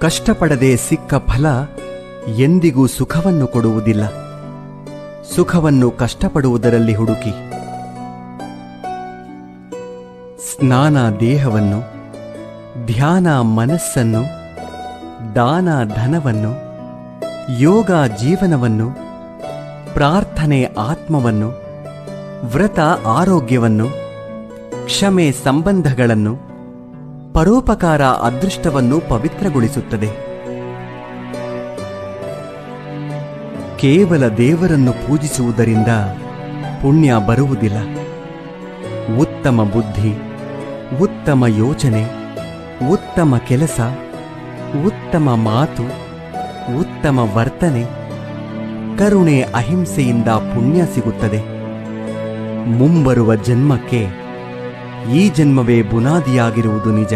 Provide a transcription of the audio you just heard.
ಕಷ್ಟಪಡದೆ ಸಿಕ್ಕ ಫಲ ಎಂದಿಗೂ ಸುಖವನ್ನು ಕೊಡುವುದಿಲ್ಲ. ಸುಖವನ್ನು ಕಷ್ಟಪಡುವುದರಲ್ಲಿ ಹುಡುಕಿ. ಸ್ನಾನ ದೇಹವನ್ನು, ಧ್ಯಾನ ಮನಸ್ಸನ್ನು, ದಾನ ಧನವನ್ನು, ಯೋಗ ಜೀವನವನ್ನು, ಪ್ರಾರ್ಥನೆ ಆತ್ಮವನ್ನು, ವ್ರತ ಆರೋಗ್ಯವನ್ನು, ಕ್ಷಮೆ ಸಂಬಂಧಗಳನ್ನು, ಪರೋಪಕಾರ ಅದೃಷ್ಟವನ್ನು ಪವಿತ್ರಗೊಳಿಸುತ್ತದೆ. ಕೇವಲ ದೇವರನ್ನು ಪೂಜಿಸುವುದರಿಂದ ಪುಣ್ಯ ಬರುವುದಿಲ್ಲ. ಉತ್ತಮ ಬುದ್ಧಿ, ಉತ್ತಮ ಯೋಚನೆ, ಉತ್ತಮ ಕೆಲಸ, ಉತ್ತಮ ಮಾತು, ಉತ್ತಮ ವರ್ತನೆ, ಕರುಣೆ ಅಹಿಂಸೆಯಿಂದ ಪುಣ್ಯ ಸಿಗುತ್ತದೆ. ಮುಂಬರುವ ಜನ್ಮಕ್ಕೆ ಈ ಜನ್ಮವೇ ಬುನಾದಿಯಾಗಿರುವುದು ನಿಜ.